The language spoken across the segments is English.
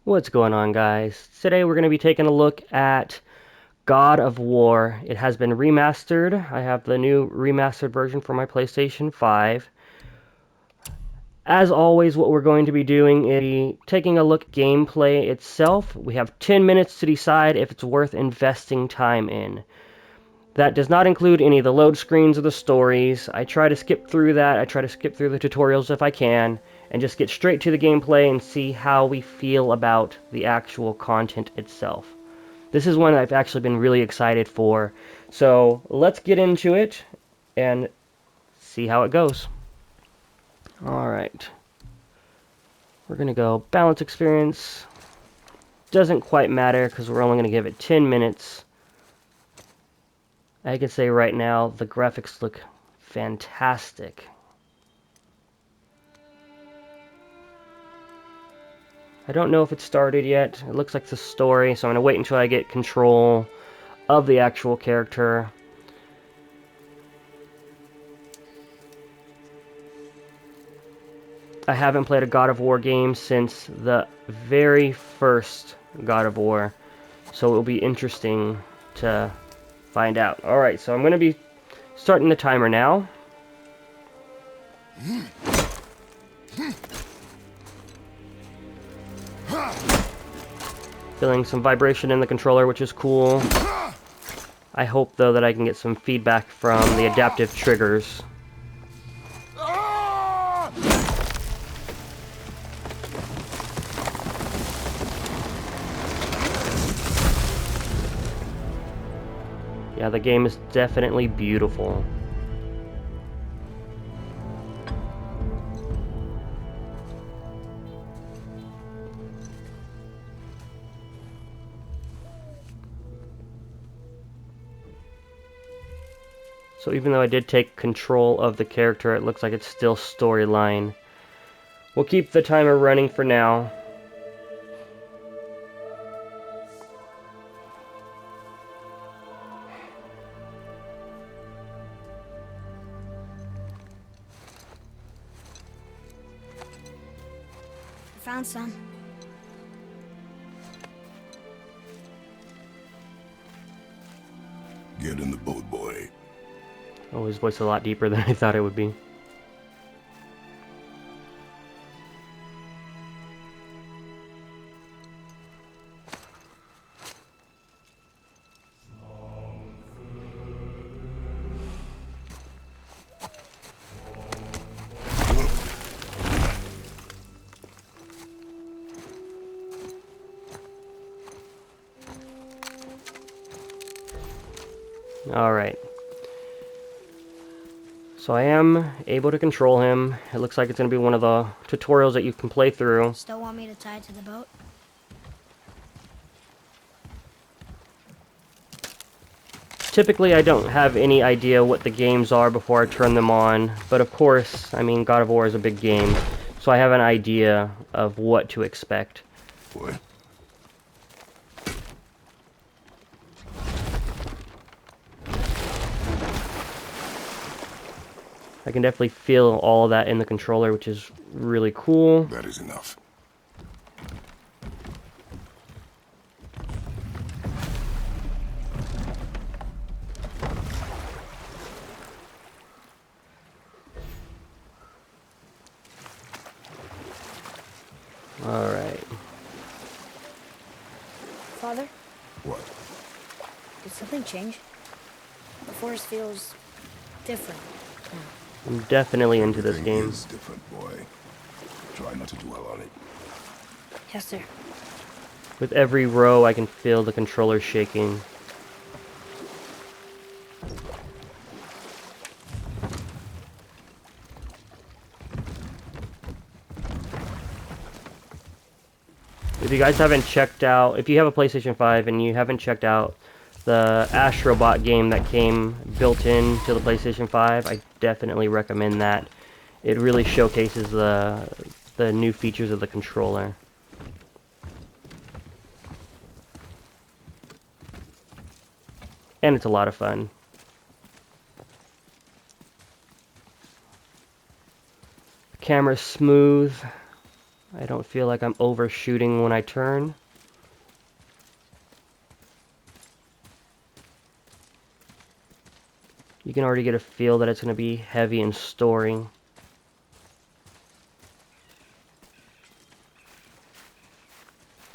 What's going on, guys? Today we're going to be taking a look at God of War. It has been remastered. I have the new remastered version for my PlayStation 5. As always, what we're going to be doing is taking a look at gameplay itself. We have 10 minutes to decide if it's worth investing time in. That does not include any of the load screens or the stories. I try to skip through that. I try to skip through the tutorials if I can, and just get straight to the gameplay and see how we feel about the actual content itself. This is one I've actually been really excited for. So let's get into it and see how it goes. Alright. We're going to go balance experience. Doesn't quite matter because we're only going to give it 10 minutes. I can say right now the graphics look fantastic. I don't know if it started yet. It looks like it's a story, so I'm going to wait until I get control of the actual character. I haven't played a God of War game since the very first God of War, so it will be interesting to find out. Alright, so I'm going to be starting the timer now. Feeling some vibration in the controller, which is cool. I hope, though, that I can get some feedback from the adaptive triggers. Yeah, the game is definitely beautiful. So even though I did take control of the character, it looks like it's still storyline. We'll keep the timer running for now. I found some. Get in the boat, boy. Oh, his voice is a lot deeper than I thought it would be. Alright. So I am able to control him. It looks like it's going to be one of the tutorials that you can play through. Still want me to tie it to the boat? Typically, I don't have any idea what the games are before I turn them on, but of course, I mean, God of War is a big game, so I have an idea of what to expect. Boy. I can definitely feel all of that in the controller, which is really cool. That is enough. Alright. Father, What? did something change? The forest feels different now. I'm definitely into this Everything game. is different, boy. Try not to dwell on it. Yes, sir. With every row, I can feel the controller shaking. If you guys haven't checked out, if you have a PlayStation 5 and you haven't checked out the Astrobot game that came built in to the PlayStation 5, I definitely recommend that. It really showcases the new features of the controller. And it's a lot of fun. The camera's smooth. I don't feel like I'm overshooting when I turn. You can already get a feel that it's going to be heavy in story.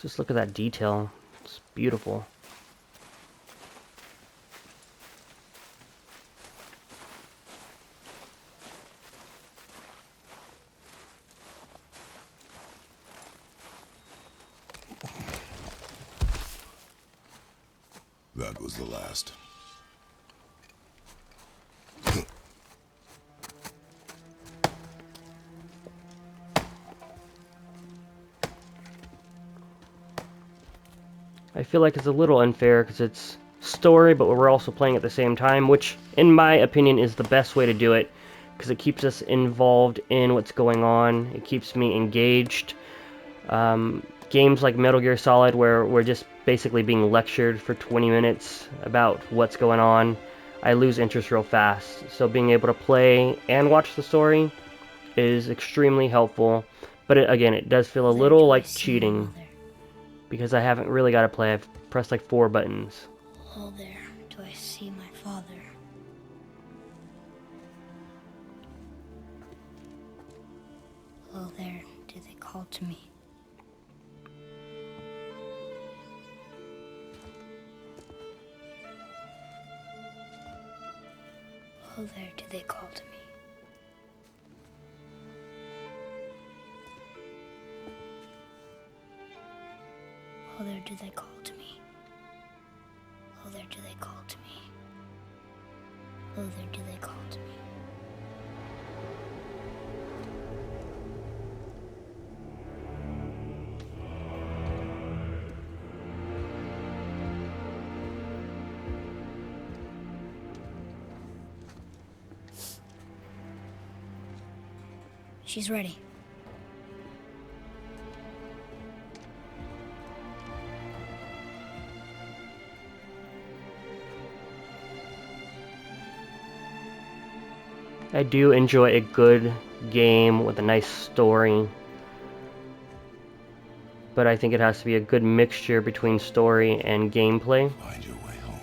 Just look at that detail. It's beautiful. That was the last. I feel like it's a little unfair because it's story, but we're also playing at the same time, which, in my opinion, is the best way to do it because it keeps us involved in what's going on. It keeps me engaged. Games like Metal Gear Solid, where we're just basically being lectured for 20 minutes about what's going on, I lose interest real fast. So being able to play and watch the story is extremely helpful. But again, it does feel a There little do I like see cheating Mother. because I haven't really got to play. I've pressed like 4 buttons. Oh, there do I see my father. Oh, there do they call to me. Oh, there do they call to me. Oh, there do they call to me. Oh, there do they call to me. Oh, there do they call to me. She's ready. I do enjoy a good game with a nice story, but I think it has to be a good mixture between story and gameplay. Find your way home.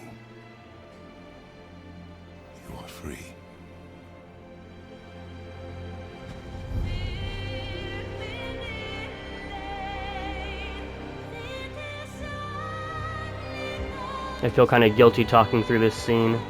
You are free. I feel kind of guilty talking through this scene.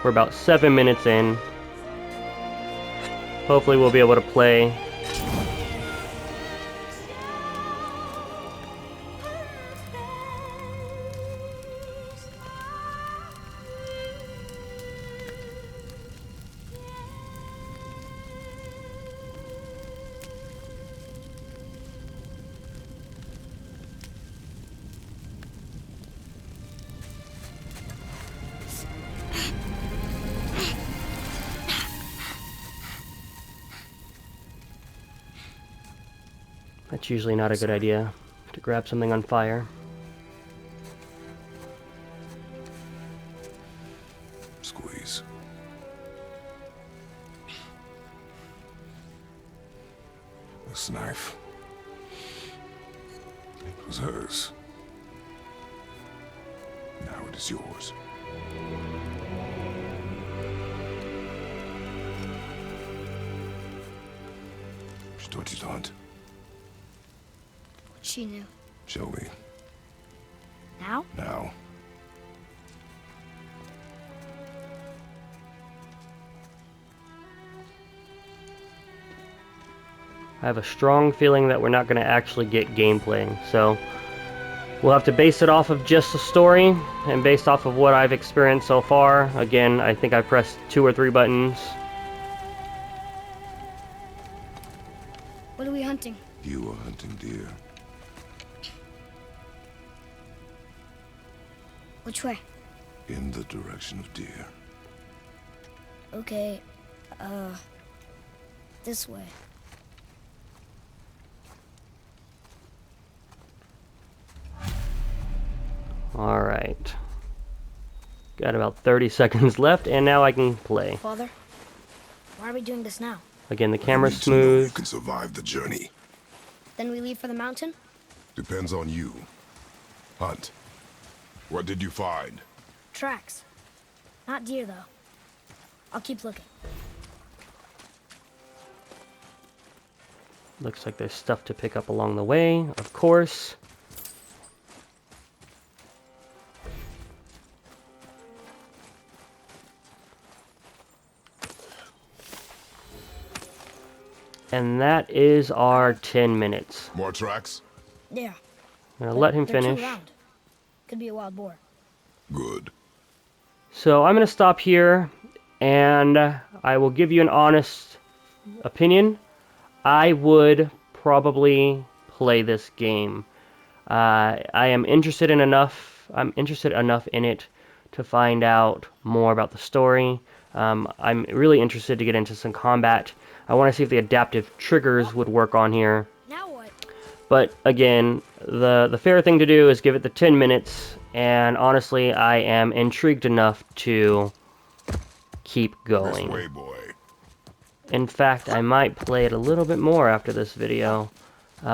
We're about 7 minutes in. Hopefully we'll be able to play. That's usually not a good idea, to grab something on fire. Squeeze. This knife. It was hers. Now it is yours. Je dois du temps. She knew. Show me. Now? Now. I have a strong feeling that we're not going to actually get gameplay, so we'll have to base it off of just the story, and based off of what I've experienced so far. Again, I think I pressed 2 or 3 buttons. What are we hunting? You are hunting deer. Which way? In the direction of deer. Okay. This way. Alright. Got about 30 seconds left, and now I can play. Father, why are we doing this now? Again, the I camera's need to know you smooth. can survive the journey. Then we leave for the mountain? Depends on you. Hunt. What did you find? Tracks. Not deer, though. I'll keep looking. Looks like there's stuff to pick up along the way, of course. And that is our 10 minutes. More tracks? Yeah. I'm going to let him They're too finish. round. Could be a wild boar. Good. So I'm going to stop here, and I will give you an honest opinion. I would probably play this game. I'm interested enough in it to find out more about the story. I'm really interested to get into some combat. I want to see if the adaptive triggers would work on here. Now what? But again, the fair thing to do is give it the 10 minutes, and honestly, I am intrigued enough to keep This going. way, boy. In fact, I might play it a little bit more after this video,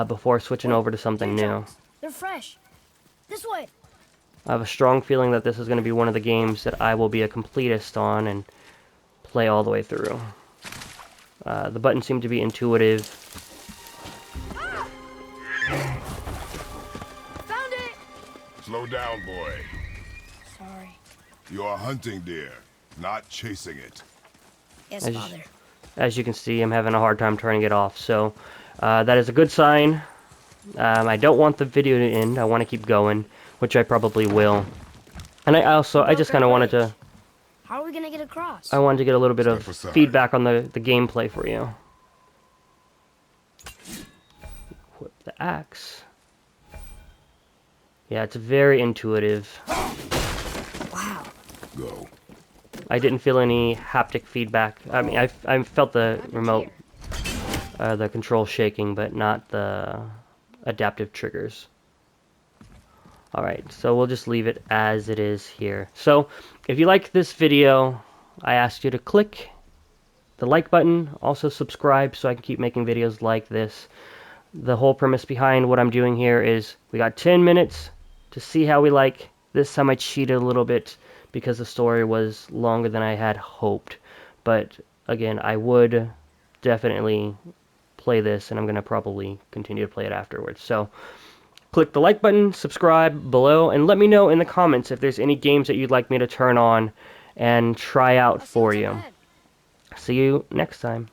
before switching over to something Deer new. tracks. They're fresh. This way. I have a strong feeling that this is going to be one of the games that I will be a completist on and play all the way through. The buttons seem to be intuitive. Found it! Slow down, boy. Sorry. You are hunting deer, not chasing it. Yes, I just- Father. As you can see, I'm having a hard time turning it off, so that is a good sign. I don't want the video to end. I want to keep going, which I probably will. And I just kind of wanted to, How are we gonna get across? I wanted to get a little bit of Step aside. feedback on the gameplay for you. Equip the axe. Yeah, it's very intuitive. Wow. Go. I didn't feel any haptic feedback. I mean, I felt the remote, the control shaking, but not the adaptive triggers. Alright, so we'll just leave it as it is here. So, if you like this video, I ask you to click the like button, also subscribe so I can keep making videos like this. The whole premise behind what I'm doing here is we got 10 minutes to see how we like. This time I cheated a little bit because the story was longer than I had hoped. But again, I would definitely play this, and I'm going to probably continue to play it afterwards. So click the like button, subscribe below, and let me know in the comments if there's any games that you'd like me to turn on and try out for you. See you next time.